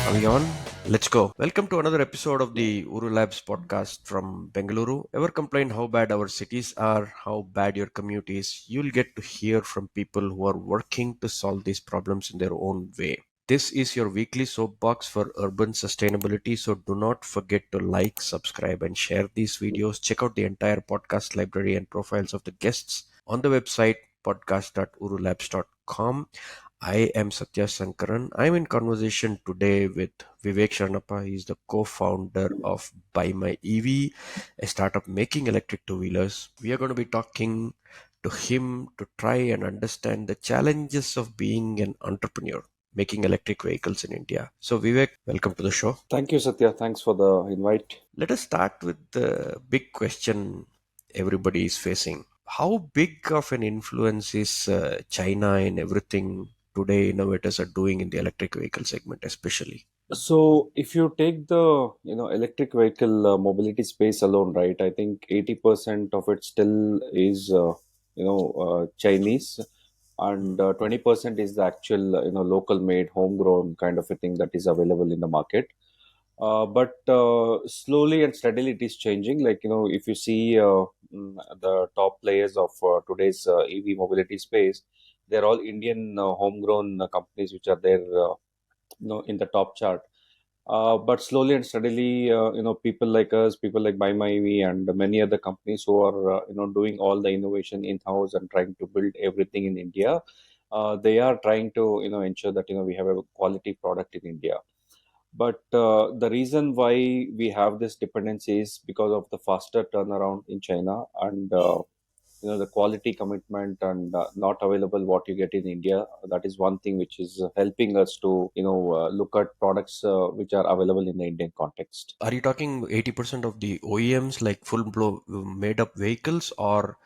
Are we on? Let's go. Welcome to another episode of the OoruLabs podcast from Bengaluru. Ever complain how bad our cities are, how bad your commute is? You'll get to hear from people who are working to solve these problems in their own way. This is your weekly soapbox for urban sustainability, so do not forget to like, subscribe, and share these videos. Check out the entire podcast library and profiles of the guests on the website podcast.oorulabs.com. I am Satya Sankaran. I'm in conversation today with Vivek Sharnappa. He's the co-founder of Buy My EV, a startup making electric two-wheelers. We are going to be talking to him to try and understand the challenges of being an entrepreneur making electric vehicles in India. So Vivek, welcome to the show. Thank you, Satya. Thanks for the invite. Let us start with the big question everybody is facing. How big of an influence is China in everything today innovators are doing in the electric vehicle segment, especially? So, if you take the electric vehicle mobility space alone, right? I think 80% of it still is Chinese, and 20% is the actual local made, homegrown kind of a thing that is available in the market. But slowly and steadily, it is changing. Like if you see the top players of today's EV mobility space, they're all Indian homegrown companies which are there. In the top chart. But slowly and steadily, people like us, people like Buy My EV, and many other companies who are doing all the innovation in house and trying to build everything in India. They are trying to ensure that we have a quality product in India. But the reason why we have this dependency is because of the faster turnaround in China, and the quality commitment, and not available what you get in India. That is one thing which is helping us to look at products which are available in the Indian context. Are you talking 80% of the OEMs like full blow made up vehicles, or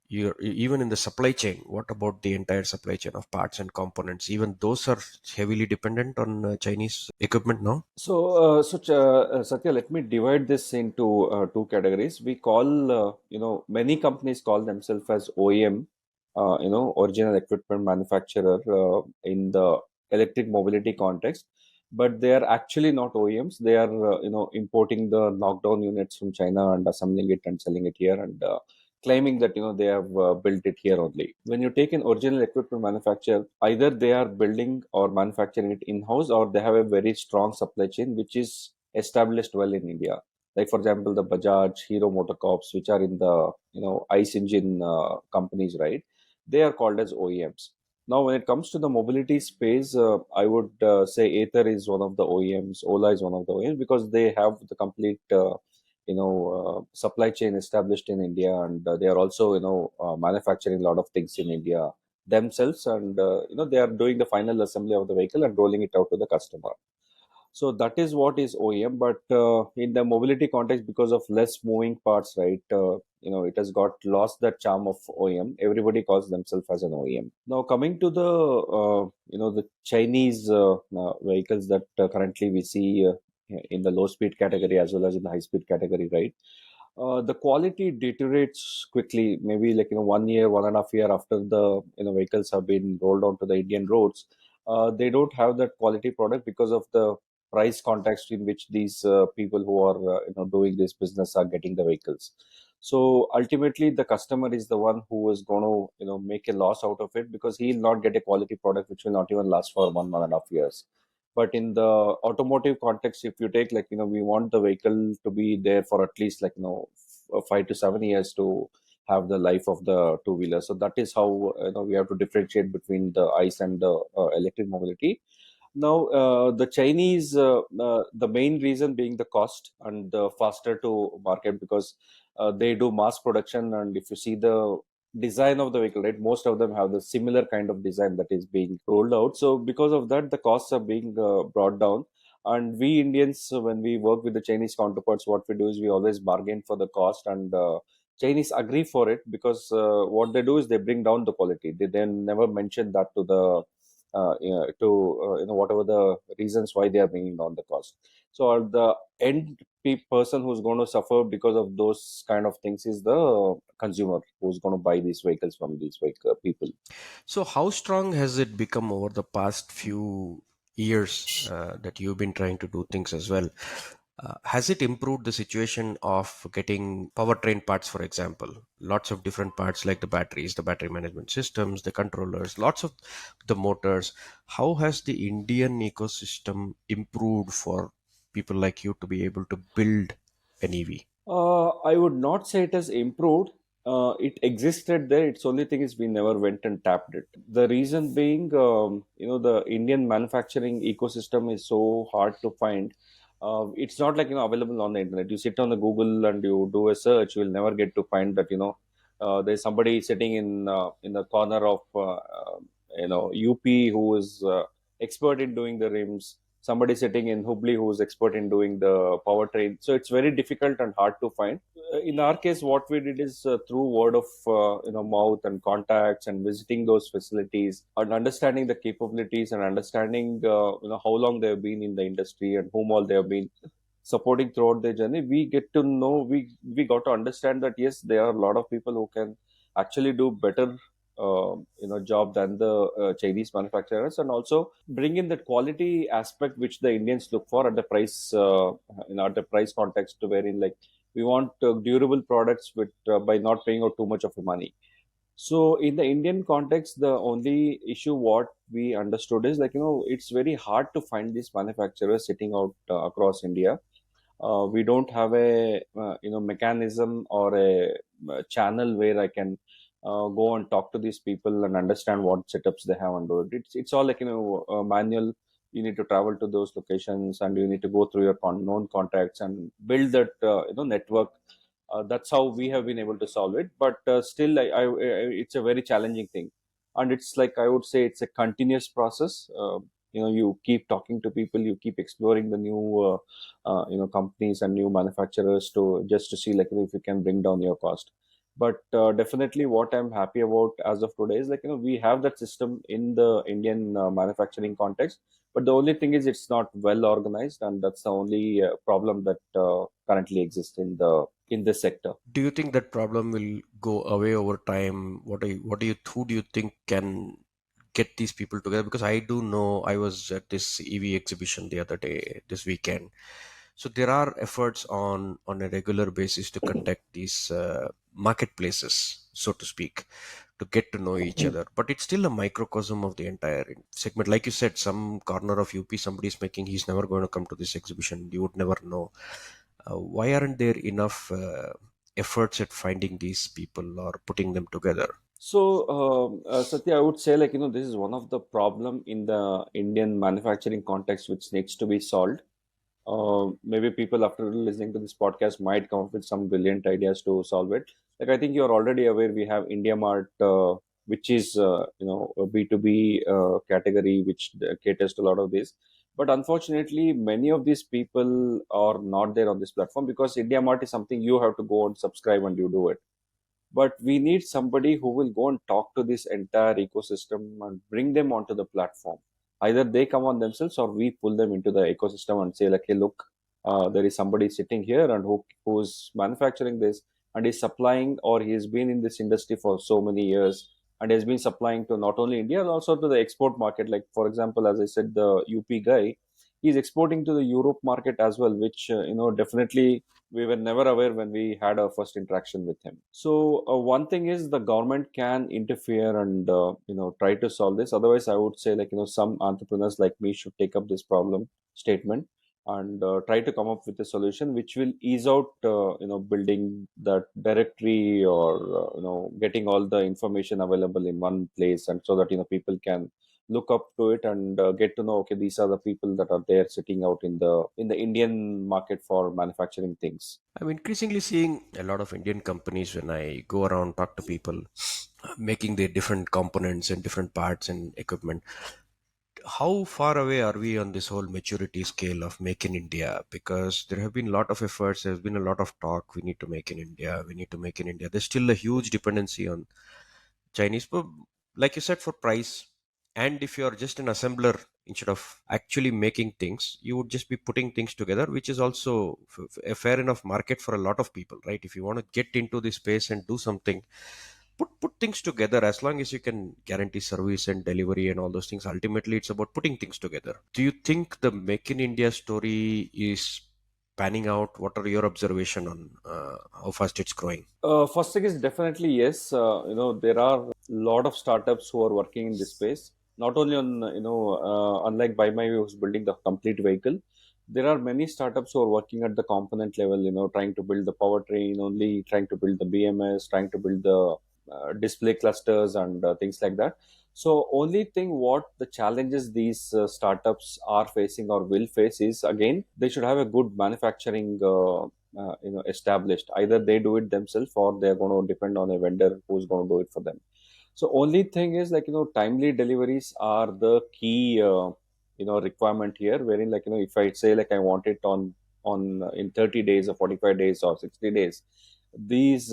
you're even in the supply chain? What about the entire supply chain of parts and components? Even those are heavily dependent on Chinese equipment now. Satya, let me divide this into two categories. We call, many companies call themselves as OEM, original equipment manufacturer in the electric mobility context, but they are actually not OEMs. They are, importing the knockdown units from China and assembling it and selling it here, and claiming that they have built it here only. When you take an original equipment manufacturer, either they are building or manufacturing it in house, or they have a very strong supply chain which is established well in India. Like for example, the Bajaj, Hero Motorcorps, which are in the ICE engine companies, right? They are called as OEMs. Now, when it comes to the mobility space, I would say Ather is one of the OEMs, Ola is one of the OEMs, because they have the complete supply chain established in India, and they are also manufacturing a lot of things in India themselves, and they are doing the final assembly of the vehicle and rolling it out to the customer. So that is what is OEM. But in the mobility context, because of less moving parts, right, it has got lost that charm of OEM. Everybody calls themselves as an OEM. Now coming to the the Chinese vehicles that currently we see in the low speed category as well as in the high speed category, right? The quality deteriorates quickly. Maybe like 1 year, 1.5 year after the vehicles have been rolled onto the Indian roads, they don't have that quality product because of the price context in which these people who are doing this business are getting the vehicles. So ultimately, the customer is the one who is going to make a loss out of it, because he will not get a quality product which will not even last for 1.5 years. But in the automotive context, if you take, like we want the vehicle to be there for at least, like 5 to 7 years to have the life of the two wheeler. So that is how we have to differentiate between the ICE and the electric mobility. Now, the Chinese, the main reason being the cost and the faster to market, because they do mass production. And if you see the design of the vehicle, right, most of them have the similar kind of design that is being rolled out. So because of that, the costs are being brought down. And we Indians, when we work with the Chinese counterparts, what we do is we always bargain for the cost, and Chinese agree for it, because what they do is they bring down the quality. They then never mention that to the whatever the reasons why they are bringing down the cost. So the end person who's going to suffer because of those kind of things is the consumer who's going to buy these vehicles from these people. So how strong has it become over the past few years that you've been trying to do things as well. Has it improved the situation of getting powertrain parts, for example? Lots of different parts like the batteries, the battery management systems, the controllers, lots of the motors. How has the Indian ecosystem improved for people like you to be able to build an EV? I would not say it has improved. It existed there. Its only thing is we never went and tapped it. The reason being, the Indian manufacturing ecosystem is so hard to find. It's not like available on the internet. You sit on the Google and you do a search, you will never get to find that there's somebody sitting in the corner of UP who is expert in doing the rims. Somebody sitting in Hubli who is expert in doing the powertrain. So it's very difficult and hard to find. In our case, what we did is through word of mouth and contacts and visiting those facilities and understanding the capabilities and understanding how long they have been in the industry and whom all they have been supporting throughout their journey. We get to know, we got to understand that yes, there are a lot of people who can actually do better job than the Chinese manufacturers, and also bring in that quality aspect which the Indians look for at the price at the price context, wherein like we want durable products with by not paying out too much of the money. So in the Indian context, the only issue what we understood is like it's very hard to find these manufacturers sitting out across India. We don't have a mechanism or a channel where I can go and talk to these people and understand what setups they have and do it. It's all like manual. You need to travel to those locations and you need to go through your known contacts and build that network. That's how we have been able to solve it. But still, it's a very challenging thing, and it's like I would say it's a continuous process. You keep talking to people, you keep exploring the new companies and new manufacturers to just to see like if you can bring down your cost. But definitely what I'm happy about as of today is like we have that system in the Indian manufacturing context, but the only thing is it's not well organized, and that's the only problem that currently exists in this sector. Do you think that problem will go away over time? Who do you think can get these people together? Because I do know I was at this EV exhibition the other day, this weekend. So there are efforts on a regular basis to conduct these marketplaces, so to speak, to get to know each other. But it's still a microcosm of the entire segment. Like you said, some corner of UP somebody's making, he's never going to come to this exhibition. You would never know. Why aren't there enough efforts at finding these people or putting them together? So, Satya, I would say like this is one of the problem in the Indian manufacturing context which needs to be solved. Maybe people after listening to this podcast might come up with some brilliant ideas to solve it. Like I think you're already aware we have India Mart, which is a B2B category which caters to a lot of this. But unfortunately, many of these people are not there on this platform because India Mart is something you have to go and subscribe and you do it, but we need somebody who will go and talk to this entire ecosystem and bring them onto the platform. Either they come on themselves or we pull them into the ecosystem and say like, hey, look, there is somebody sitting here and who's manufacturing this and is supplying, or he has been in this industry for so many years and has been supplying to not only India but also to the export market. Like for example, as I said, the UP guy, he's exporting to the Europe market as well, which definitely we were never aware when we had our first interaction with him. So one thing is the government can interfere and try to solve this. Otherwise, I would say like some entrepreneurs like me should take up this problem statement and try to come up with a solution which will ease out building that directory or getting all the information available in one place, and so that people can look up to it and get to know, okay, these are the people that are there sitting out in the Indian market for manufacturing things. I'm increasingly seeing a lot of Indian companies when I go around, talk to people, making their different components and different parts and equipment. How far away are we on this whole maturity scale of make in India? Because there have been a lot of efforts, there's been a lot of talk. We need to make in India. We need to make in India. There's still a huge dependency on Chinese, but like you said, for price. And if you're just an assembler, instead of actually making things, you would just be putting things together, which is also a fair enough market for a lot of people, right? If you want to get into this space and do something, put things together. As long as you can guarantee service and delivery and all those things, ultimately it's about putting things together. Do you think the Make in India story is panning out? What are your observation on how fast it's growing? First thing is definitely yes. There are a lot of startups who are working in this space. Not only on, unlike Buy My Way who's building the complete vehicle, there are many startups who are working at the component level. Trying to build the powertrain, only trying to build the BMS, trying to build the display clusters and things like that. So, only thing what the challenges these startups are facing or will face is, again, they should have a good manufacturing established. Either they do it themselves or they're going to depend on a vendor who's going to do it for them. So only thing is, like, timely deliveries are the key requirement here, wherein, like, if I say, like, I want it on in 30 days or 45 days or 60 days, these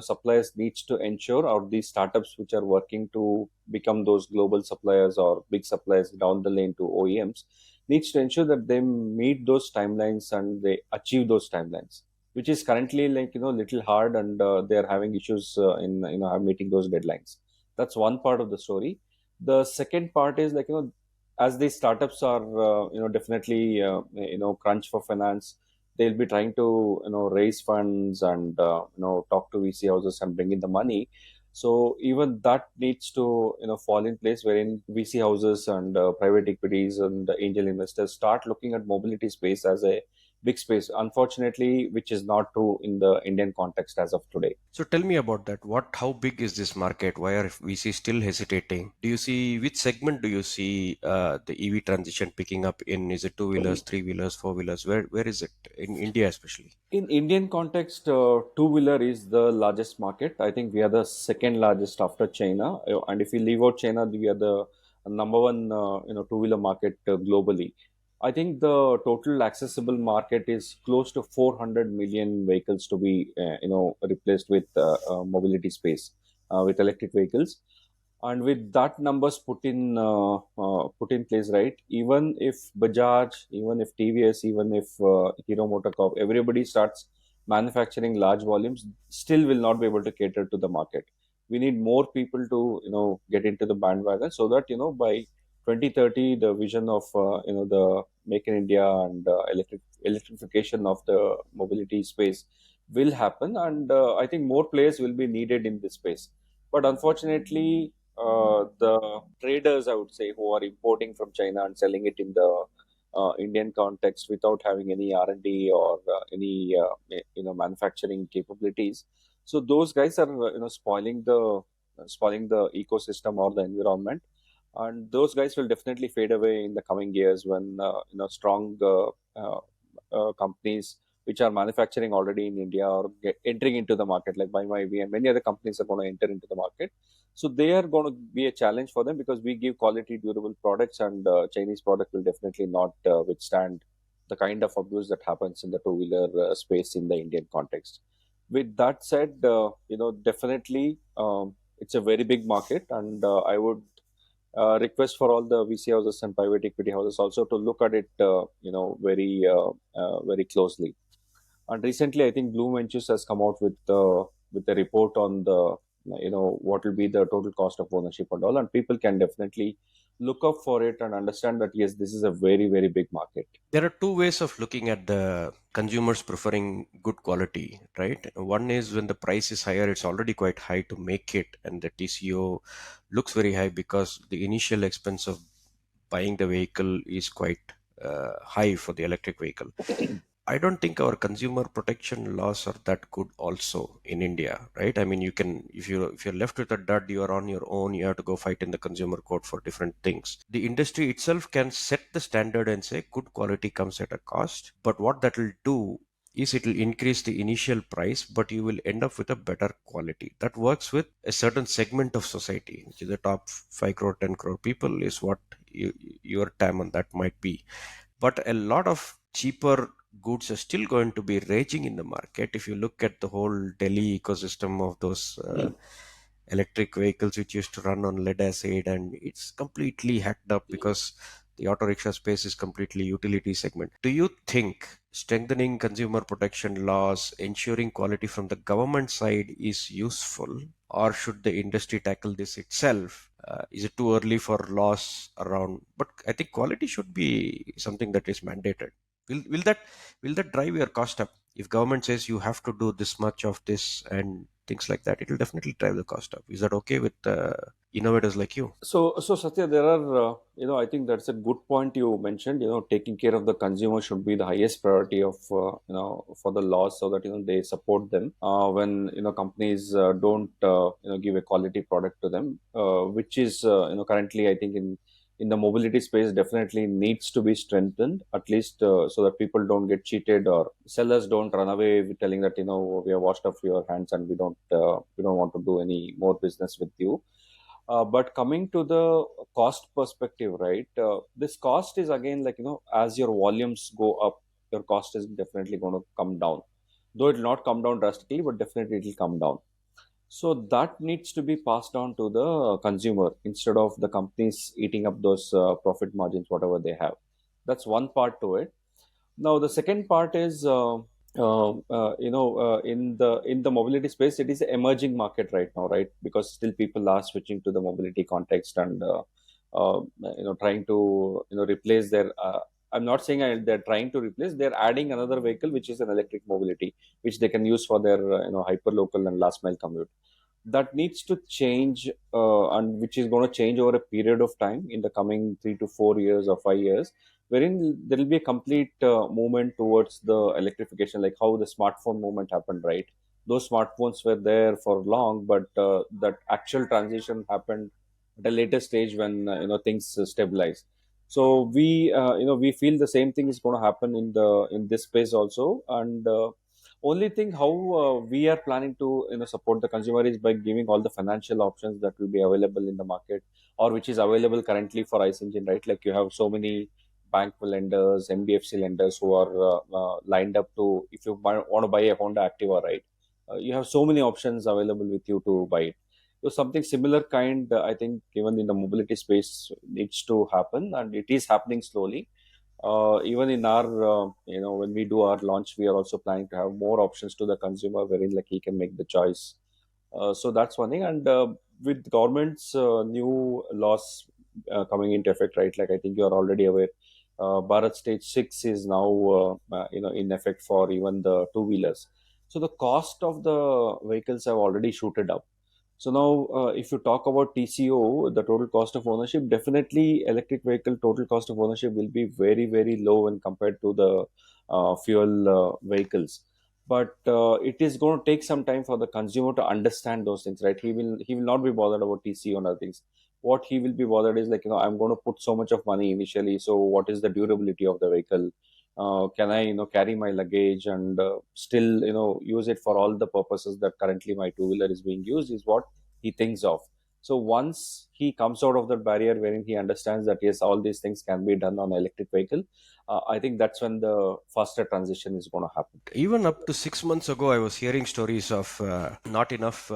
suppliers needs to ensure, or these startups which are working to become those global suppliers or big suppliers down the lane to OEMs, needs to ensure that they meet those timelines and they achieve those timelines, which is currently, like, little hard, and they are having issues in meeting those deadlines. That's one part of the story. The second part is, like, as these startups are definitely crunch for finance, they'll be trying to raise funds and talk to VC houses and bring in the money. So even that needs to fall in place, wherein VC houses and private equities and angel investors start looking at mobility space as a big space. Unfortunately, which is not true in the Indian context as of today. So tell me about that. How big is this market? Why are VC still hesitating? Do you see which segment do you see the EV transition picking up in? Is it two wheelers, three wheelers, four wheelers? Where is it in India especially? In Indian context, two-wheeler is the largest market. I think we are the second largest after China. And if we leave out China, we are the number one, two-wheeler market globally. I think the total accessible market is close to 400 million vehicles to be, replaced with mobility space, with electric vehicles. And with that numbers put in place, right, even if Bajaj, even if TVS, even if Hero Motorcorp, everybody starts manufacturing large volumes, still will not be able to cater to the market. We need more people to get into the bandwagon, so that by 2030 the vision of the Make in India and electrification of the mobility space will happen, and I think more players will be needed in this space. But unfortunately, the traders, I would say, who are importing from China and selling it in the Indian context without having any R&D or any manufacturing capabilities. So those guys are spoiling the ecosystem or the environment, and those guys will definitely fade away in the coming years when strong companies which are manufacturing already in India or entering into the market, like Buy My V and many other companies are going to enter into the market. So they are going to be a challenge for them, because we give quality, durable products, and Chinese product will definitely not withstand the kind of abuse that happens in the two-wheeler space in the Indian context. With that said, definitely it's a very big market, and I would request for all the VC houses and private equity houses also to look at it, very closely. And recently, I think Bloom Ventures has come out with a report on the what will be the total cost of ownership and all, and people can definitely look up for it and understand that yes, this is a very very big market. There are two ways of looking at the consumers preferring good quality, right? One is when the price is higher, it's already quite high to make it, and the TCO looks very high because the initial expense of buying the vehicle is quite high for the electric vehicle. I don't think our consumer protection laws are that good also in India, right? I mean, you can, if you're left with a dud, you are on your own. You have to go fight in the consumer court for different things. The industry itself can set the standard and say good quality comes at a cost, but what that will do is it will increase the initial price, but you will end up with a better quality. That works with a certain segment of society, which is the top 5 crore, 10 crore people, is what your time on that might be. But a lot of cheaper goods are still going to be raging in the market. If you look at the whole Delhi ecosystem of those electric vehicles which used to run on lead acid, and it's completely hacked up because the auto rickshaw space is completely utility segment. Do you think strengthening consumer protection laws, ensuring quality from the government side is useful, or should the industry tackle this itself? Is it too early for laws around? But I think quality should be something that is mandated. Will that drive your cost up? If government says you have to do this much of this and things like that, it will definitely drive the cost up. Is that okay with innovators like you? So Satya, there are, I think that's a good point you mentioned. Taking care of the consumer should be the highest priority of, for the laws, so that they support them when companies don't give a quality product to them, which is currently, I think, in the mobility space, definitely needs to be strengthened, at least so that people don't get cheated, or sellers don't run away with telling that we have washed off your hands and we don't want to do any more business with you. But coming to the cost perspective, right? This cost is again, like, as your volumes go up, your cost is definitely going to come down. Though it will not come down drastically, but definitely it will come down. So that needs to be passed on to the consumer instead of the companies eating up those profit margins, whatever they have. That's one part to it. Now, the second part is, in the mobility space, it is an emerging market right now, right? Because still people are switching to the mobility context, and trying to replace their. I'm not saying they're trying to replace. They're adding another vehicle, which is an electric mobility, which they can use for their hyper local and last mile commute. That needs to change, and which is going to change over a period of time in the coming 3 to 4 years or 5 years, wherein there will be a complete movement towards the electrification, like how the smartphone movement happened, right? Those smartphones were there for long, but that actual transition happened at a later stage when things stabilize. So we feel the same thing is going to happen in this space also. And only thing how we are planning to support the consumer is by giving all the financial options that will be available in the market, or which is available currently for ICE engine, right? Like, you have so many bank lenders, NBFC lenders, who are lined up to, if you want to buy a Honda Activa, right? You have so many options available with you to buy it. So something similar kind, I think, even in the mobility space, needs to happen, and it is happening slowly. Even in our, when we do our launch, we are also planning to have more options to the consumer, wherein, like, he can make the choice. So that's one thing. And with government's new laws coming into effect, right? Like, I think you are already aware, Bharat Stage 6 is now in effect for even the two wheelers. So the cost of the vehicles have already shooted up. So now, if you talk about TCO, the total cost of ownership, definitely electric vehicle total cost of ownership will be very, very low when compared to the fuel vehicles. But it is going to take some time for the consumer to understand those things, right? He will not be bothered about TCO and other things. What he will be bothered is, like, I'm going to put so much of money initially. So what is the durability of the vehicle? Can I carry my luggage and still use it for all the purposes that currently my two wheeler is being used, is what he thinks of. So once he comes out of that barrier, wherein he understands that yes, all these things can be done on an electric vehicle, I think that's when the faster transition is going to happen. Even up to 6 months ago, I was hearing stories of not enough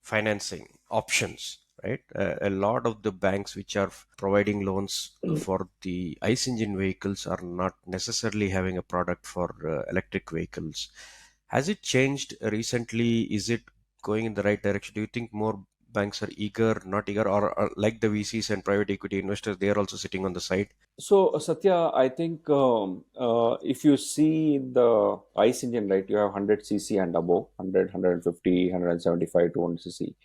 financing options. Right, a lot of the banks which are providing loans for the ICE engine vehicles are not necessarily having a product for electric vehicles. Has it changed recently? Is it going in the right direction? Do you think more banks are eager, not eager, or like the VCs and private equity investors, they are also sitting on the side? So, Satya, I think, if you see the ICE engine, right, you have 100 cc and above, 100, 150, 175, 200 cc.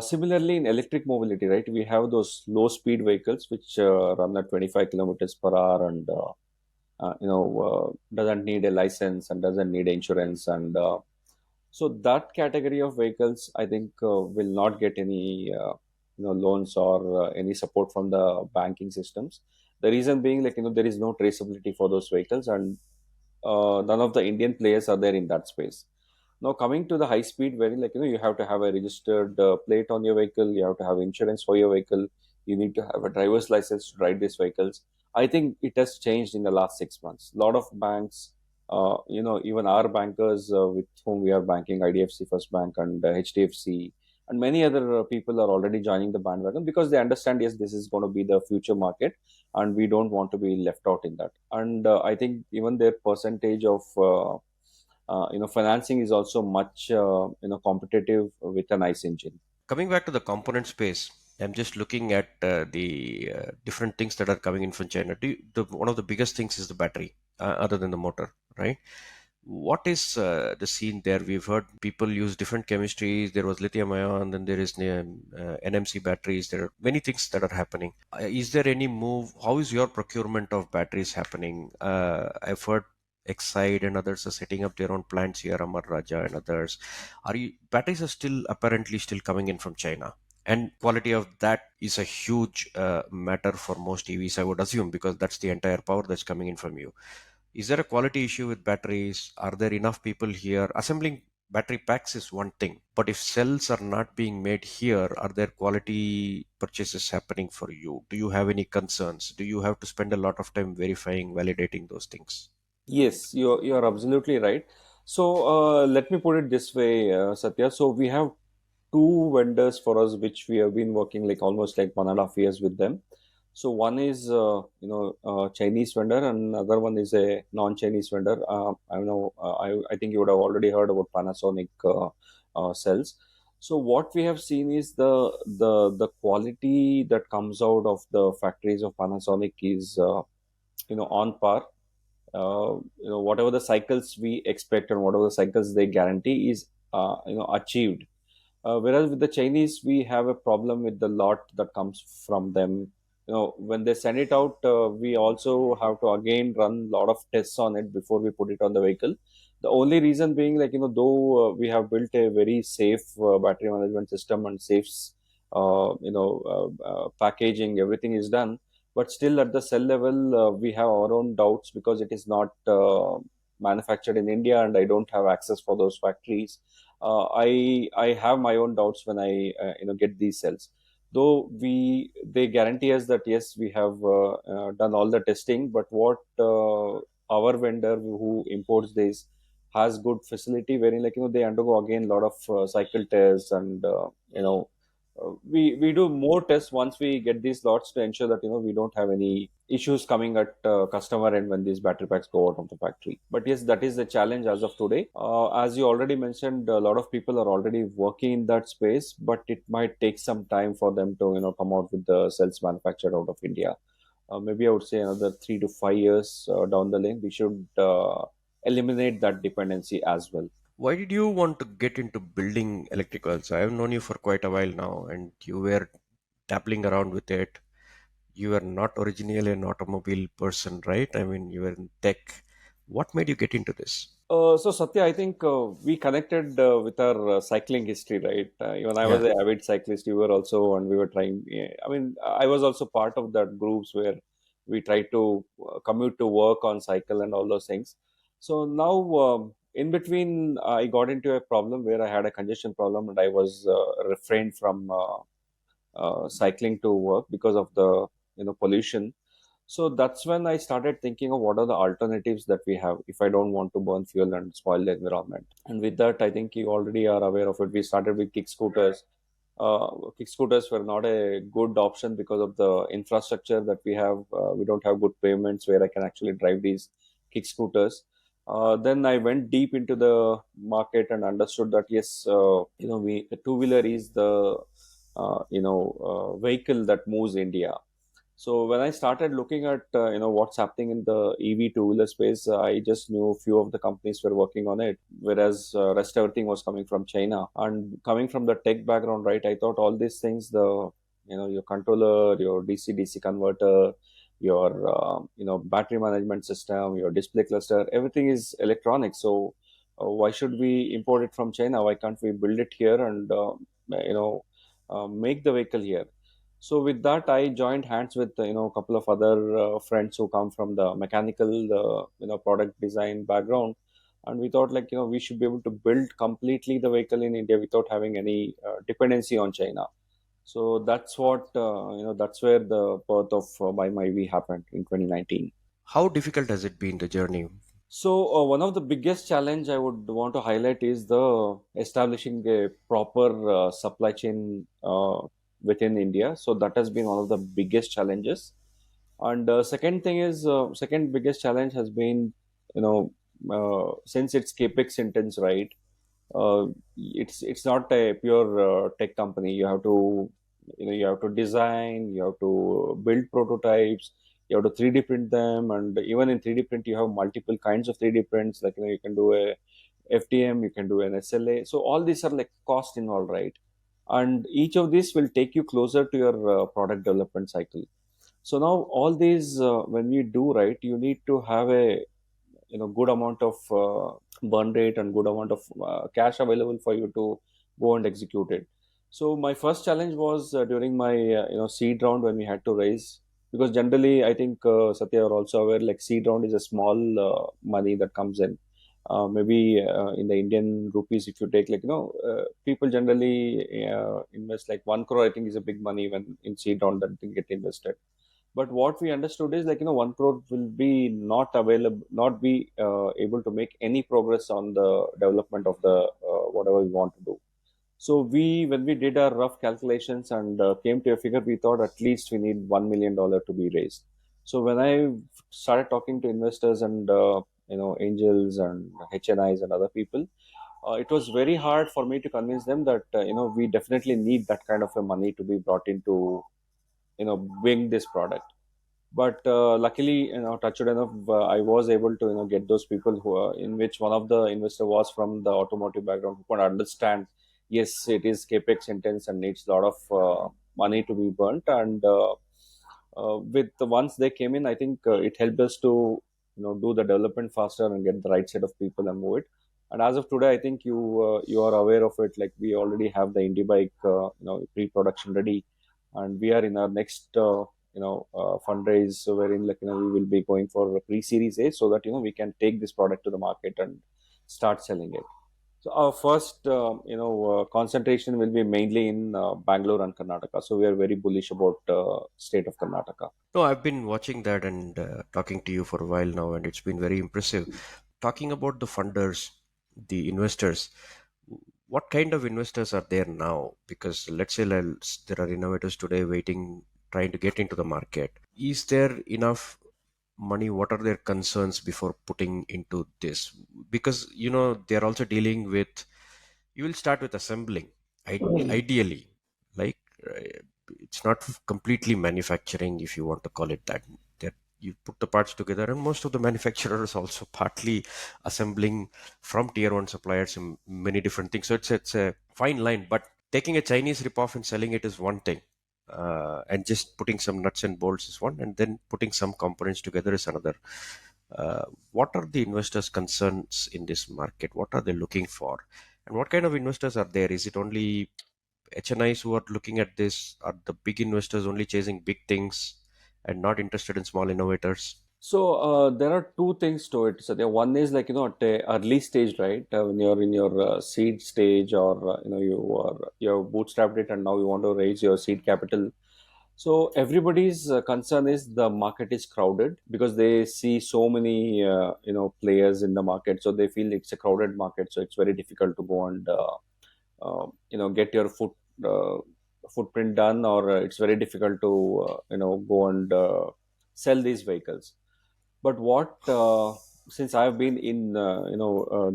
Similarly, in electric mobility, right, we have those low speed vehicles which run at 25 kilometers per hour, and doesn't need a license and doesn't need insurance. And so that category of vehicles, I think, will not get any loans or any support from the banking systems. The reason being, like, there is no traceability for those vehicles, and none of the Indian players are there in that space. Now, coming to the high speed, where, like, you have to have a registered plate on your vehicle, you have to have insurance for your vehicle, you need to have a driver's license to drive these vehicles. I think it has changed in the last 6 months. A lot of banks, even our bankers with whom we are banking, IDFC First Bank and HDFC, and many other people are already joining the bandwagon, because they understand, yes, this is going to be the future market, and we don't want to be left out in that. And I think even their percentage of financing is also much competitive with an ICE engine. Coming back to the component space, I'm just looking at the different things that are coming in from China. One of the biggest things is the battery, other than the motor, right? What is the scene there? We've heard people use different chemistries. There was lithium ion, then there is NMC batteries. There are many things that are happening. Is there any move? How is your procurement of batteries happening? I've heard Exide and others are setting up their own plants here, Amar Raja and others. Batteries are still apparently still coming in from China, and quality of that is a huge matter for most EVs, I would assume, because that's the entire power that's coming in from you. Is there a quality issue with batteries? Are there enough people here? Assembling battery packs is one thing, but if cells are not being made here, are there quality purchases happening for you? Do you have any concerns? Do you have to spend a lot of time verifying, validating those things? Yes, you're absolutely right. So let me put it this way, Satya. So we have two vendors for us, which we have been working like almost like 1.5 years with them. So one is Chinese vendor, and another one is a non-Chinese vendor. I know I think you would have already heard about Panasonic cells. So what we have seen is the quality that comes out of the factories of Panasonic is on par. Whatever the cycles we expect and whatever the cycles they guarantee is achieved. Whereas with the Chinese, we have a problem with the lot that comes from them. When they send it out, we also have to again run a lot of tests on it before we put it on the vehicle. The only reason being, like, though we have built a very safe battery management system and safe, packaging, everything is done, but still at the cell level, we have our own doubts because it is not manufactured in India, and I don't have access for those factories. I have my own doubts when I get these cells. Though they guarantee us that yes, we have done all the testing, but what our vendor who imports this has good facility wherein, like, they undergo again a lot of cycle tests, and we do more tests once we get these lots to ensure that we don't have any issues coming at customer end when these battery packs go out of the factory. But yes, that is the challenge as of today. As you already mentioned, a lot of people are already working in that space, but it might take some time for them to come out with the cells manufactured out of India. Maybe I would say another 3 to 5 years down the lane, we should eliminate that dependency as well. Why did you want to get into building electricals? I have known you for quite a while now, and you were dabbling around with it. You were not originally an automobile person, right? I mean, you were in tech. What made you get into this? So Satya, I think we connected with our cycling history, right? Even I was Yeah. an avid cyclist. You were also, and we were trying. I mean, I was also part of that groups where we tried to commute to work on cycle and all those things. So now, in between, I got into a problem where I had a congestion problem, and I was refrained from cycling to work because of the pollution. So that's when I started thinking of what are the alternatives that we have if I don't want to burn fuel and spoil the environment. And with that, I think you already are aware of it. We started with kick scooters. Kick scooters were not a good option because of the infrastructure that we have. We don't have good pavements where I can actually drive these kick scooters. Then I went deep into the market and understood that yes, we the two wheeler is the vehicle that moves India. So when I started looking at what's happening in the EV two wheeler space, I just knew a few of the companies were working on it, whereas rest everything was coming from China. And coming from the tech background, right? I thought all these things, the your controller, your DC converter, your battery management system, your display cluster, everything is electronic. So why should we import it from China? Why can't we build it here and make the vehicle here? So with that, I joined hands with a couple of other friends who come from the mechanical product design background, and we thought, like, we should be able to build completely the vehicle in India without having any dependency on China. So that's what that's where the birth of my V happened in 2019. How difficult has it been the journey? So one of the biggest challenge I would want to highlight is the establishing a proper supply chain within India. So that has been one of the biggest challenges. And second thing is second biggest challenge has been, you know, since it's capex intense, right? It's not a pure tech company. You have to, you have to design, you have to build prototypes, you have to 3D print them, and even in 3D print you have multiple kinds of 3D prints. Like, you can do a FDM, you can do an SLA. So all these are like cost involved, right? And each of these will take you closer to your product development cycle. So now all these, when we do, right, you need to have a, good amount of burn rate and good amount of cash available for you to go and execute it. So my first challenge was during my seed round, when we had to raise, because generally I think, Satya, are also aware, like seed round is a small money that comes in. Maybe in the Indian rupees, if you take, like, people generally invest like 1 crore. I think is a big money when in seed round that they get invested. But what we understood is, like, 1 crore will be not available, not be able to make any progress on the development of the whatever we want to do. So when we did our rough calculations and came to a figure, we thought at least we need $1 million to be raised. So when I started talking to investors and angels and HNIs and other people, it was very hard for me to convince them that we definitely need that kind of a money to be brought into wing this product. But luckily, touched enough, I was able to get those people who are, in which one of the investor was from the automotive background, who could understand, yes, it is capex intense and needs a lot of money to be burnt. And with the ones they came in, I think it helped us to do the development faster and get the right set of people and move it. And as of today, I think you are aware of it, like we already have the indie bike pre-production ready, and we are in our next fundraise, so wherein, like, we will be going for a pre-series A, so that we can take this product to the market and start selling it. So our first concentration will be mainly in Bangalore and Karnataka. So we are very bullish about state of Karnataka. No, I've been watching that and talking to you for a while now, and it's been very impressive. Talking about the funders, the investors, what kind of investors are there now? Because let's say there are innovators today waiting, trying to get into the market. Is there enough money? What are their concerns before putting into this? Because they're also dealing with. You will start with assembling, ideally, like it's not completely manufacturing, if you want to call it that. That you put the parts together, and most of the manufacturers also partly assembling from tier one suppliers in many different things. So it's a fine line. But taking a Chinese ripoff and selling it is one thing, and just putting some nuts and bolts is one, and then putting some components together is another. What are the investors' concerns in this market? What are they looking for? And what kind of investors are there? Is it only HNIs who are looking at this? Are the big investors only chasing big things and not interested in small innovators? So there are two things to it. So the one is, like, at a early stage, right? When you're in your seed stage, or you have bootstrapped it and now you want to raise your seed capital. So everybody's concern is the market is crowded, because they see so many players in the market. So they feel it's a crowded market. So it's very difficult to go and get your uh, footprint done, or it's very difficult to go and sell these vehicles. But what since I've been in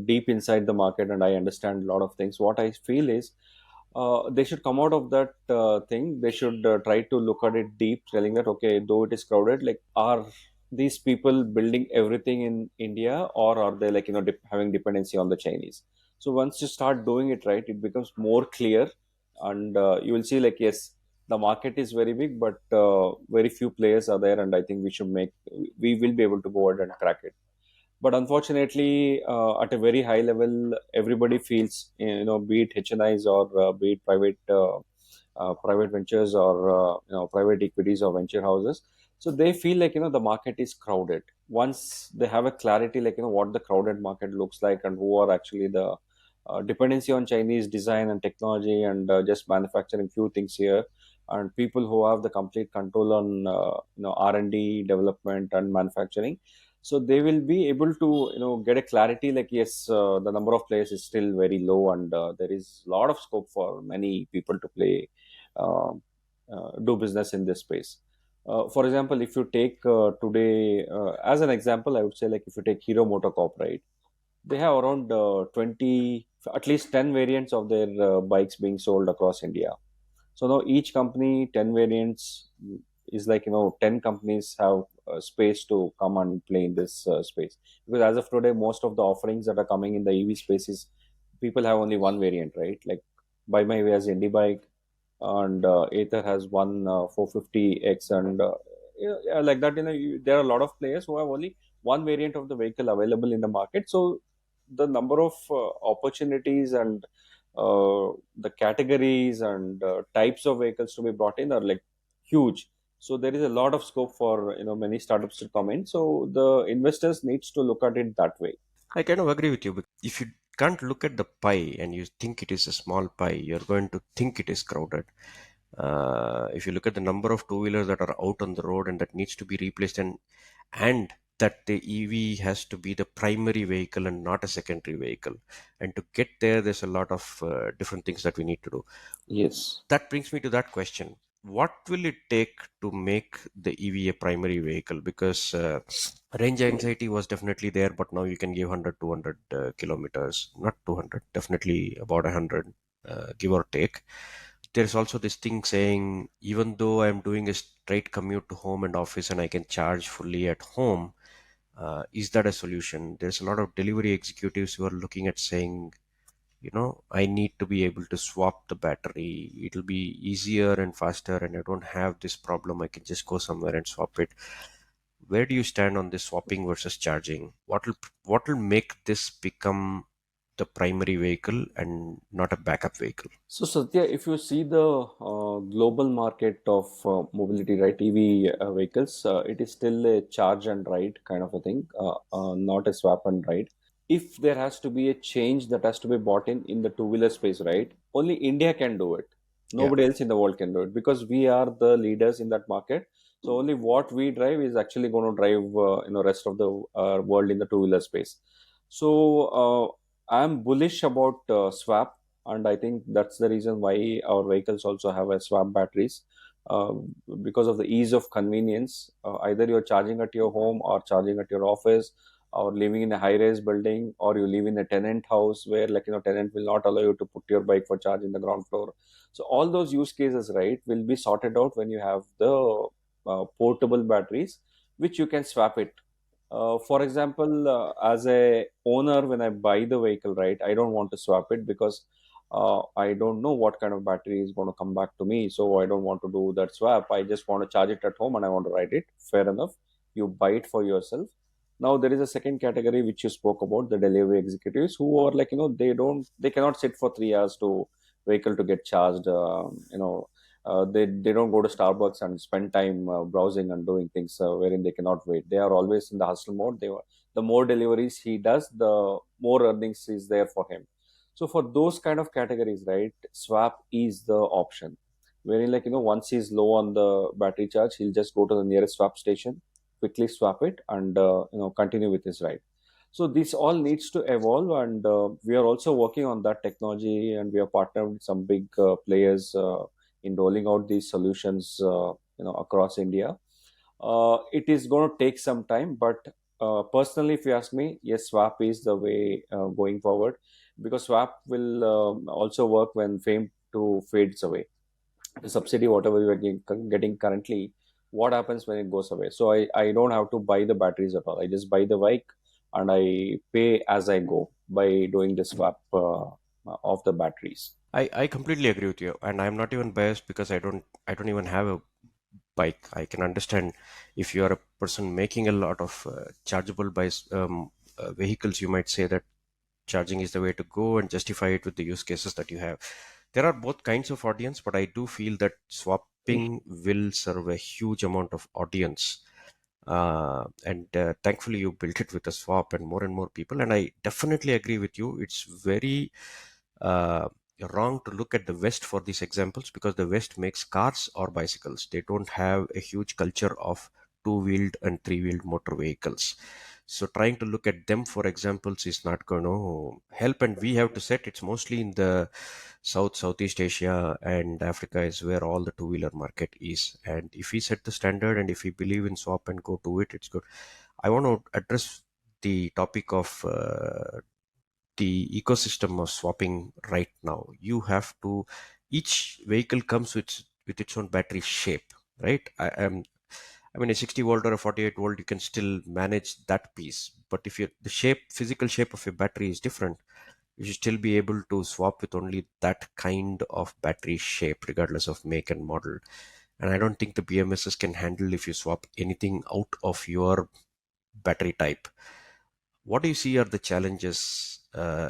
deep inside the market and I understand a lot of things, what I feel is they should come out of that thing. They should try to look at it deep, telling that, okay, though it is crowded, like, are these people building everything in India, or are they, like, having dependency on the Chinese? So once you start doing it right, it becomes more clear, and you will see, like, yes, the market is very big, but very few players are there, and I think we will be able to go ahead and crack it. But unfortunately, at a very high level, everybody feels, be it HNIs, or be it private ventures, or private equities or venture houses. So they feel like, the market is crowded. Once they have a clarity, like, what the crowded market looks like, and who are actually the dependency on Chinese design and technology, and just manufacturing few things here, and people who have the complete control on R&D development and manufacturing. So they will be able to get a clarity, like, yes, the number of players is still very low, and there is a lot of scope for many people to play, uh, do business in this space. For example, if you take today as an example, I would say, like, if you take Hero Motocorp, right? they have around 20, at least 10 variants of their bikes being sold across India. So now each company 10 variants is like 10 companies have space to come and play in this space, because as of today most of the offerings that are coming in the EV space is people have only one variant, right? Like Buy My Way has Indie bike, and Ather has one 450X, and yeah, like that. There are a lot of players who have only one variant of the vehicle available in the market. So the number of opportunities and the categories and types of vehicles to be brought in are like huge. So there is a lot of scope for many startups to come in. So the investors needs to look at it that way. I kind of agree with you. But if you can't look at the pie and you think it is a small pie, you're going to think it is crowded. If you look at the number of two-wheelers that are out on the road and that needs to be replaced, and that the EV has to be the primary vehicle and not a secondary vehicle, and to get there, there's a lot of different things that we need to do. Yes. That brings me to that question: what will it take to make the EV a primary vehicle? Because range anxiety was definitely there, but now you can give 100, 200 kilometers, not 200, definitely about 100, give or take. There's also this thing saying, even though I'm doing a straight commute to home and office and I can charge fully at home, is that a solution? There's a lot of delivery executives who are looking at saying, I need to be able to swap the battery. It'll be easier and faster, and I don't have this problem. I can just go somewhere and swap it. Where do you stand on this swapping versus charging? What will make this become the primary vehicle and not a backup vehicle? So, Satya, if you see the global market of mobility, right, EV vehicles, it is still a charge and ride kind of a thing, not a swap and ride. If there has to be a change that has to be bought in the two-wheeler space, right, only India can do it. Yeah. Nobody else in the world can do it, because we are the leaders in that market. So only what we drive is actually going to drive, rest of the world in the two-wheeler space. So I'm bullish about swap, and I think that's the reason why our vehicles also have a swap batteries, uh, because of the ease of convenience. Either you're charging at your home or charging at your office, or living in a high-rise building, or you live in a tenant house where, like, tenant will not allow you to put your bike for charge in the ground floor. So all those use cases, right, will be sorted out when you have the portable batteries, which you can swap it. For example, as a owner, when I buy the vehicle, right, I don't want to swap it, because I don't know what kind of battery is going to come back to me. So I don't want to do that swap. I just want to charge it at home and I want to ride it. Fair enough. You buy it for yourself. Now there is a second category which you spoke about, the delivery executives, who are like, they cannot sit for 3 hours to vehicle to get charged. They don't go to Starbucks and spend time browsing and doing things wherein they cannot wait. They are always in the hustle mode. The more deliveries he does, the more earnings is there for him. So for those kind of categories, right, swap is the option. Wherein, like, once he's low on the battery charge, he'll just go to the nearest swap station, quickly swap it, and continue with his ride. So this all needs to evolve, and we are also working on that technology, and we are partnered with some big players in rolling out these solutions, across India. It is going to take some time, but personally, if you ask me, yes, swap is the way going forward, because swap will also work when fame to fades away. The subsidy, whatever you are getting currently, what happens when it goes away? So I don't have to buy the batteries at all. I just buy the bike, and I pay as I go by doing the swap of the batteries. I completely agree with you, and I'm not even biased because I don't even have a bike. I can understand if you are a person making a lot of chargeable vehicles, you might say that charging is the way to go and justify it with the use cases that you have. There are both kinds of audience, but I do feel that swapping will serve a huge amount of audience. And thankfully, you built it with a swap and more people. And I definitely agree with you. It's very uh, wrong to look at the West for these examples because the West makes cars or bicycles. They don't have a huge culture of two-wheeled and three-wheeled motor vehicles. So trying to look at them for examples is not going to help. And we have to set it's mostly in the Southeast Asia and Africa is where all the two-wheeler market is. And if we set the standard and if we believe in swap and go to it, it's good. I want to address the topic of the ecosystem of swapping right now. You have to, each vehicle comes with its own battery shape, right? I mean, a 60 volt or a 48 volt, you can still manage that piece. But if you the shape, physical shape of your battery is different, you should still be able to swap with only that kind of battery shape, regardless of make and model. And I don't think the BMSs can handle if you swap anything out of your battery type. What do you see are the challenges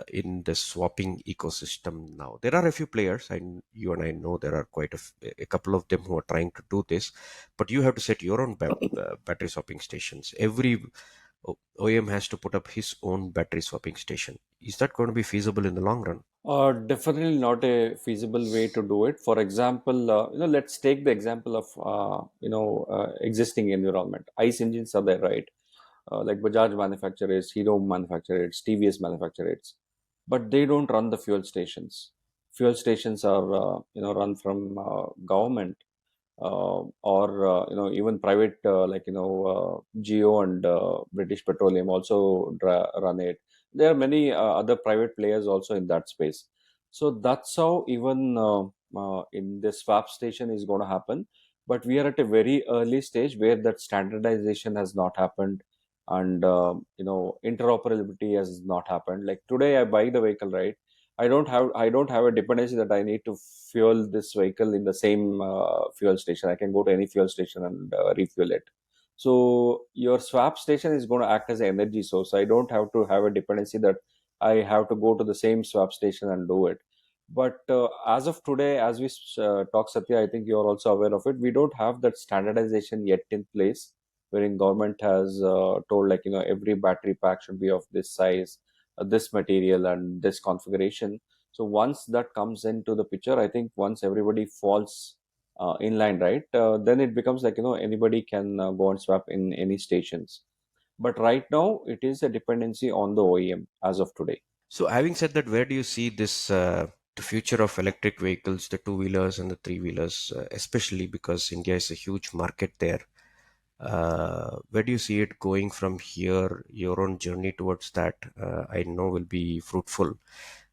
in the swapping ecosystem now? There are a few players, and you and I know there are quite a couple of them who are trying to do this, but you have to set your own battery swapping stations. Every OEM has to put up his own battery swapping station. Is that going to be feasible in the long run? Definitely not a feasible way to do it. For example, let's take the example of existing environment. ICE engines are there, right? Like Bajaj manufacturers, Hero manufacturers, TVS manufacturers, but they don't run the fuel stations. Fuel stations are run from government, or even private, like Geo and British Petroleum also run it. There are many other private players also in that space. So that's how even in this swap station is going to happen. But we are at a very early stage where that standardization has not happened, and interoperability has not happened. Like today, I buy the vehicle, right? I don't have a dependency that I need to fuel this vehicle in the same fuel station. I can go to any fuel station and refuel it. So your swap station is going to act as an energy source. I don't have to have a dependency that I have to go to the same swap station and do it. But as of today, as we talk, Satya, I think you are also aware of it. We don't have that standardization yet in place, wherein government has told, like, every battery pack should be of this size, this material, and this configuration. So once that comes into the picture, I think once everybody falls in line, right, then it becomes like, anybody can go and swap in any stations. But right now, it is a dependency on the OEM as of today. So, having said that, where do you see this, the future of electric vehicles, the two wheelers and the three wheelers, especially because India is a huge market there? Where do you see it going from here? Your own journey towards that, I know, will be fruitful.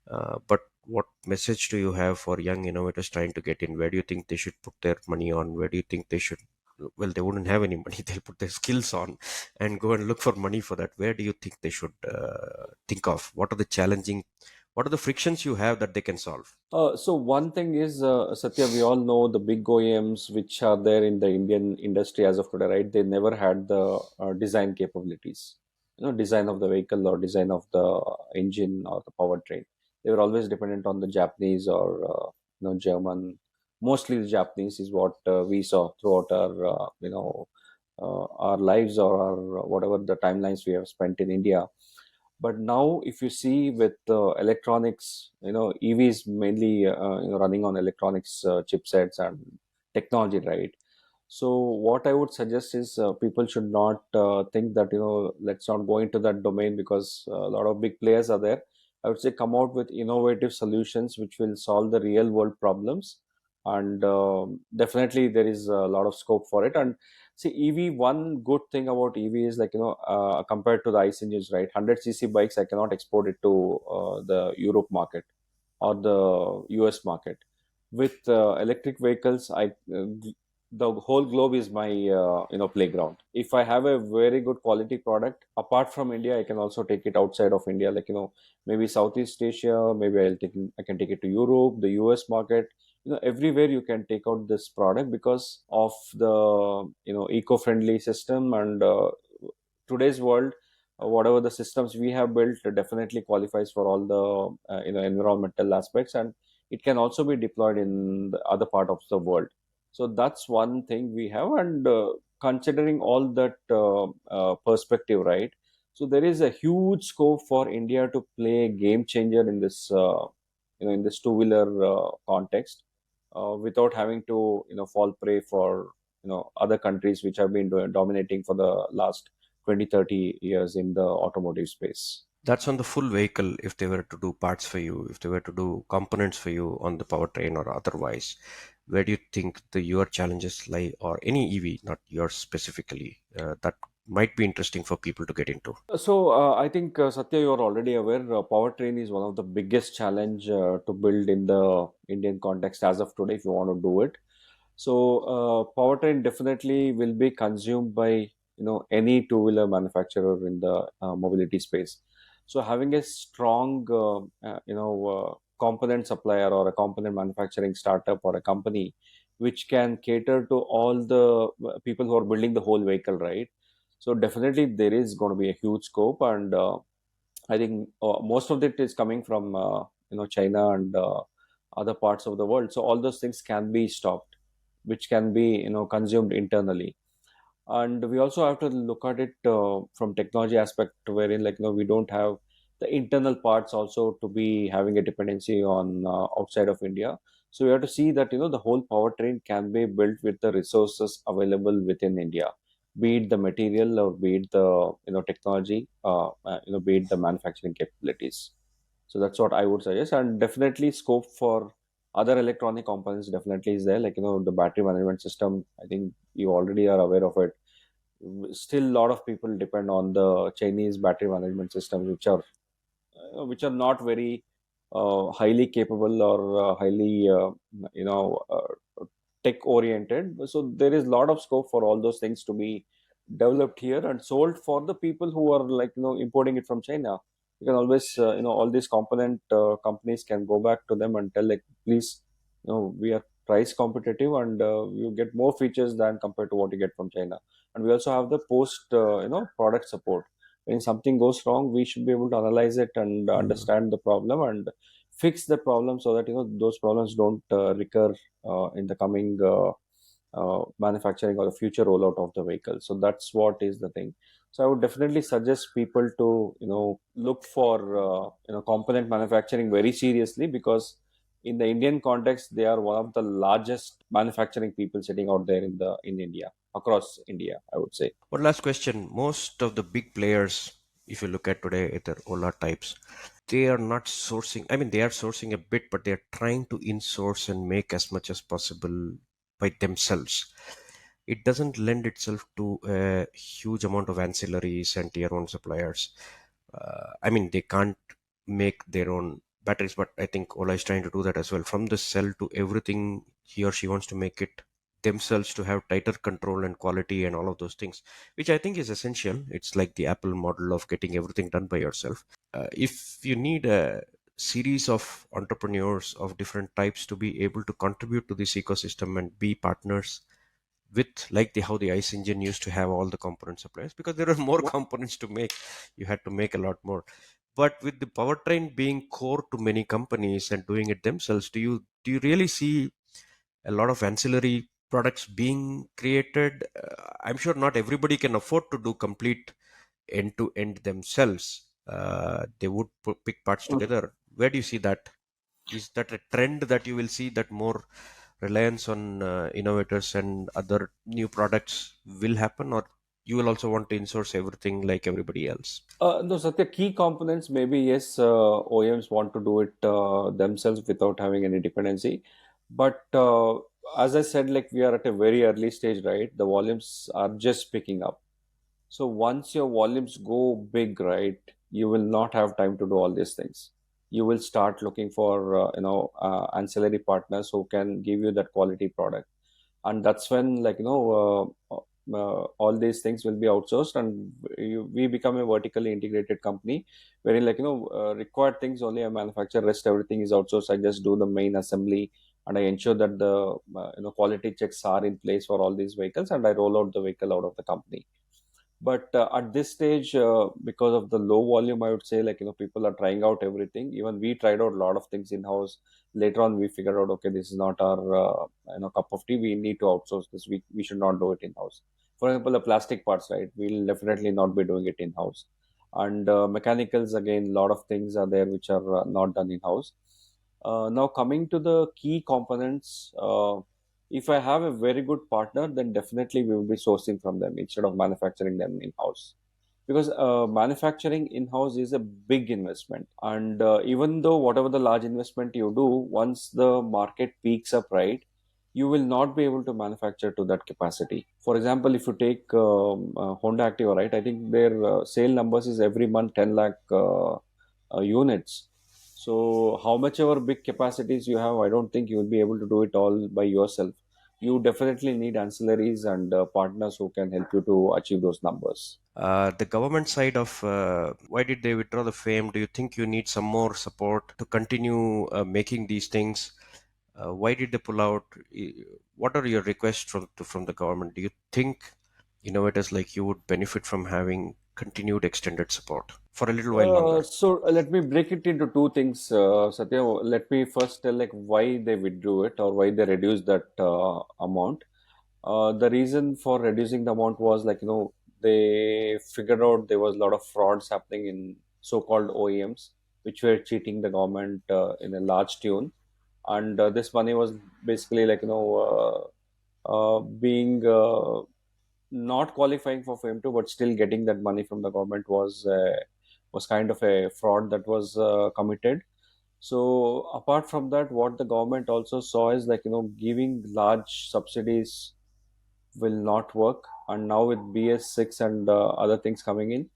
But what message do you have for young innovators trying to get in? Where do you think they should put their money on? Where do you think they should? Well, they wouldn't have any money. They'll put their skills on and go and look for money for that. Where do you think they should think of? What are the challenging? What are the frictions you have that they can solve? So one thing is, Satya, we all know the big OEMs which are there in the Indian industry as of today, right? They never had the design capabilities, design of the vehicle or design of the engine or the powertrain. They were always dependent on the Japanese or German. Mostly the Japanese is what we saw throughout our lives, or our whatever the timelines we have spent in India. But now, if you see with electronics, EVs mainly running on electronics chipsets and technology, right? So what I would suggest is, people should not think that, let's not go into that domain, because a lot of big players are there. I would say come out with innovative solutions which will solve the real world problems, and definitely there is a lot of scope for it. And see, EV, one good thing about EV is, like, compared to the ICE engines, right? 100cc bikes, I cannot export it to the Europe market or the US market. With electric vehicles, the whole globe is my playground. If I have a very good quality product apart from India, I can also take it outside of India, like, maybe Southeast Asia. Maybe I can take it to Europe, the US market. Everywhere you can take out this product because of the eco-friendly system. And today's world, whatever the systems we have built definitely qualifies for all the environmental aspects, and it can also be deployed in the other part of the world. So that's one thing we have. And considering all that perspective, right, so there is a huge scope for India to play a game changer in this in this two wheeler context, without having to fall prey for other countries which have been dominating for the last 20-30 years in the automotive space. That's on the full vehicle. If they were to do parts for you, if they were to do components for you on the powertrain or otherwise, where do you think your challenges lie, or any EV, not yours specifically, that might be interesting for people to get into? I think Satya, you're already aware. Powertrain is one of the biggest challenge to build in the Indian context as of today. If you want to do it, powertrain definitely will be consumed by any two-wheeler manufacturer in the mobility space. So having a strong component supplier or a component manufacturing startup or a company which can cater to all the people who are building the whole vehicle, right? So definitely there is going to be a huge scope, and I think most of it is coming from China and other parts of the world. So all those things can be stopped, which can be consumed internally. And we also have to look at it from technology aspect, wherein we don't have the internal parts also to be having a dependency on outside of India. So we have to see that the whole powertrain can be built with the resources available within India, be it the material or be it the technology, be it the manufacturing capabilities. So that's what I would suggest, and definitely scope for other electronic components definitely is there, like the battery management system. I think you already are aware of it. Still a lot of people depend on the Chinese battery management systems, which are not very highly capable or highly you know uh, tech oriented. So there is a lot of scope for all those things to be developed here and sold for the people who are importing it from China. You can always all these component companies can go back to them and tell, like, please, we are price competitive, and you get more features than compared to what you get from China. And we also have the post product support. When something goes wrong, we should be able to analyze it and Hmm. understand the problem and fix the problem, so that those problems don't recur in the coming manufacturing or the future rollout of the vehicle. So that's what is the thing. So I would definitely suggest people to look for component manufacturing very seriously, because in the Indian context they are one of the largest manufacturing people sitting out there in India, across India, I would say. One last question. Most of the big players, if you look at today, either Ola types, they are not sourcing. I mean, they are sourcing a bit, but they are trying to insource and make as much as possible by themselves. It doesn't lend itself to a huge amount of ancillaries and tier one suppliers. I mean, they can't make their own batteries, but I think Ola is trying to do that as well. From the cell to everything, he or she wants to make it themselves to have tighter control and quality and all of those things, which I think is essential. It's like the Apple model of getting everything done by yourself. If you need a series of entrepreneurs of different types to be able to contribute to this ecosystem and be partners with, like the how the ICE engine used to have all the component suppliers, because there are more components to make, you had to make a lot more. But with the powertrain being core to many companies and doing it themselves, do you really see a lot of ancillary products being created? I'm sure not everybody can afford to do complete end to end themselves. They would pick parts together. Where do you see that? Is that a trend that you will see, that more reliance on innovators and other new products will happen, or you will also want to insource everything like everybody else? No, Satya, key components, maybe yes, OEMs want to do it themselves without having any dependency. But as I said, like, we are at a very early stage, right? The volumes are just picking up. So once your volumes go big, right, you will not have time to do all these things. You will start looking for ancillary partners who can give you that quality product, and that's when, all these things will be outsourced, and we become a vertically integrated company, wherein required things only I manufacture, rest everything is outsourced. I just do the main assembly, and I ensure that the quality checks are in place for all these vehicles, and I roll out the vehicle out of the company. But at this stage, because of the low volume, I would say, people are trying out everything. Even we tried out a lot of things in house. Later on we figured out, okay, this is not our cup of tea. We need to outsource this. We should not do it in house. For example, the plastic parts, right, we'll definitely not be doing it in house. And mechanicals, again, a lot of things are there which are not done in house. Now coming to the key components, if I have a very good partner, then definitely we will be sourcing from them instead of manufacturing them in house. Because manufacturing in house is a big investment, and even though whatever the large investment you do, once the market peaks up, right, you will not be able to manufacture to that capacity. For example, if you take Honda Activa, right? I think their sale numbers is every month 10 lakh units. So, how much ever big capacities you have, I don't think you will be able to do it all by yourself. You definitely need ancillaries and partners who can help you to achieve those numbers. The government side of why did they withdraw the fame? Do you think you need some more support to continue making these things? Why did they pull out? What are your requests from the government? Do you think innovators like you would benefit from having continued extended support for a little while longer? Let me break it into two things, Satya. Let me first tell like why they withdrew it or why they reduced that amount. The reason for reducing the amount was like they figured out there was a lot of frauds happening in so-called OEMs, which were cheating the government in a large tune, and this money was basically like being not qualifying for FAME 2, but still getting that money from the government was kind of a fraud that was committed. So apart from that, what the government also saw is like giving large subsidies will not work. And now with BS6 and other things coming in,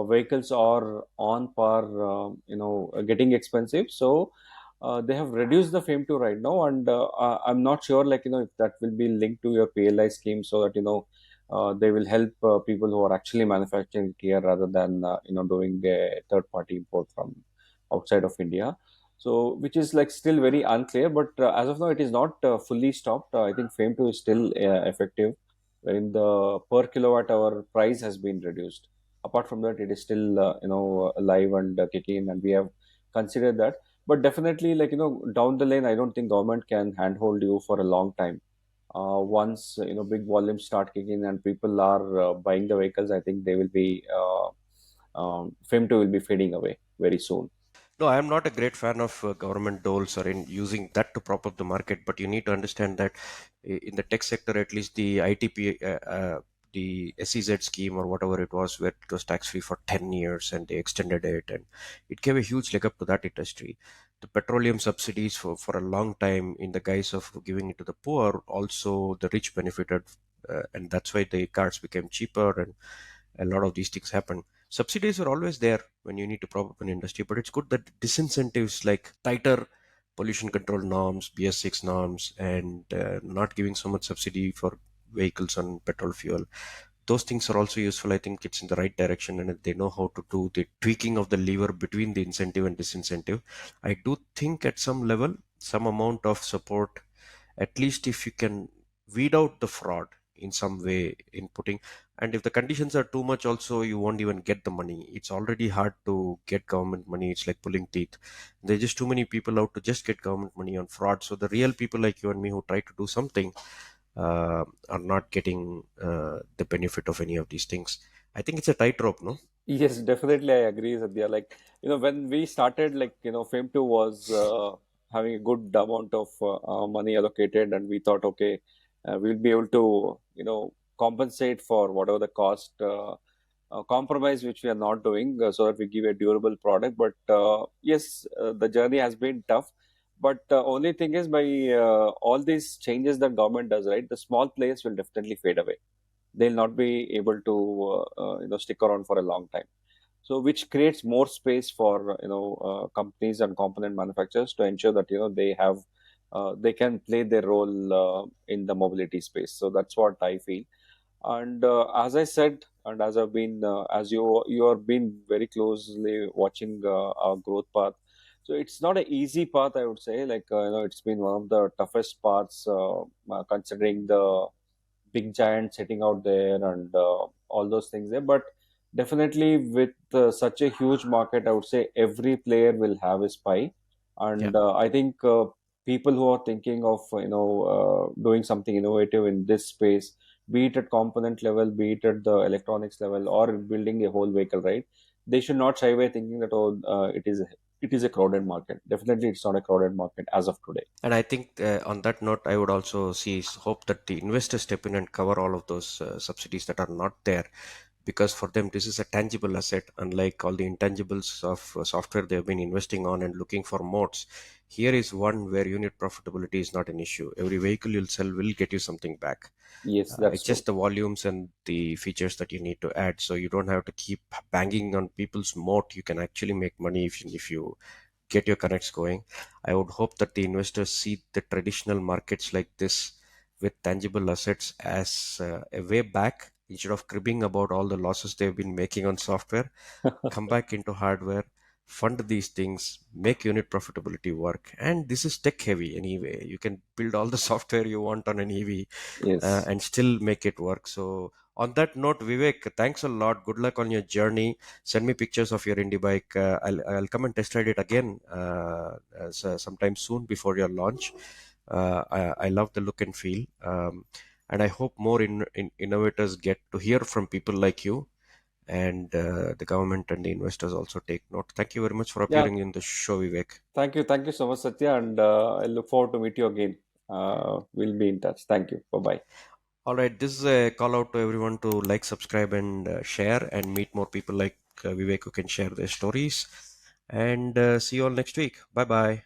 vehicles are on par, getting expensive. So they have reduced the FAME 2 right now, and I'm not sure like if that will be linked to your PLI scheme, so that they will help people who are actually manufacturing it here rather than doing a third party import from outside of India. So which is like still very unclear, but as of now it is not fully stopped. I think FAME 2 is still effective, wherein the per kilowatt hour price has been reduced. Apart from that, it is still alive and kicking in, and we have considered that. But definitely, like down the lane, I don't think government can handhold you for a long time. Once big volumes start kicking and people are buying the vehicles, I think they will be FAME 2 will be fading away very soon. No, I am not a great fan of government doles or in using that to prop up the market. But you need to understand that in the tech sector, at least the ITP, the SEZ scheme or whatever it was, where it was tax free for 10 years and they extended it, and it gave a huge leg up to that industry. The petroleum subsidies for a long time in the guise of giving it to the poor, also the rich benefited, and that's why the cars became cheaper and a lot of these things happen. Subsidies are always there when you need to prop up an industry, but it's good that disincentives like tighter pollution control norms, BS6 norms, and not giving so much subsidy for vehicles on petrol fuel, those things are also useful. I think it's in the right direction, and they know how to do the tweaking of the lever between the incentive and disincentive. I do think at some level, some amount of support, at least if you can weed out the fraud in some way in putting, and if the conditions are too much also, you won't even get the money. It's already hard to get government money. It's like pulling teeth. There's just too many people out to just get government money on fraud, so the real people like you and me who try to do something are not getting the benefit of any of these things. I think it's a tightrope, no? Yes, definitely, I agree, Sadhya. Like, when we started, like, FAME 2 was having a good amount of money allocated, and we thought, okay, we'll be able to, compensate for whatever the cost compromise which we are not doing, so that we give a durable product. But yes, the journey has been tough. But the only thing is, by all these changes that government does, right, the small players will definitely fade away. They'll not be able to stick around for a long time, so which creates more space for companies and component manufacturers to ensure that they have they can play their role in the mobility space. So that's what I feel. And as I said, and as I've been as you are been very closely watching our growth path, so it's not an easy path, I would say. Like it's been one of the toughest paths, considering the big giants sitting out there and all those things there. But definitely, with such a huge market, I would say every player will have his pie. Yeah. And I think people who are thinking of doing something innovative in this space, be it at component level, be it at the electronics level, or building a whole vehicle, right? They should not shy away thinking that it is a crowded market. Definitely, it's not a crowded market as of today. And I think on that note, I would also hope that the investors step in and cover all of those subsidies that are not there, because for them this is a tangible asset, unlike all the intangibles of software they have been investing on and looking for modes. Here is one where unit profitability is not an issue. Every vehicle you'll sell will get you something back. Yes, that's It's true. just the volumes and the features that you need to add. So you don't have to keep banging on people's moat. You can actually make money if you get your connects going. I would hope that the investors see the traditional markets like this with tangible assets as a way back instead of cribbing about all the losses they've been making on software. Come back into hardware, fund these things, make unit profitability work. And this is tech heavy anyway. You can build all the software you want on an EV Yes. and still make it work. So, on that note, Vivek, thanks a lot. Good luck on your journey. Send me pictures of your indie bike. I'll come and test ride it again sometime soon before your launch. I love the look and feel. And I hope more innovators get to hear from people like you, and the government and the investors also take note. Thank you very much for Yeah. appearing in the show, Vivek. Thank you. Thank you so much, Satya. And I look forward to meet you again. We'll be in touch. Thank you. Bye bye. All right, this is a call out to everyone to like, subscribe, and share, and meet more people like Vivek who can share their stories. And see you all next week. Bye bye.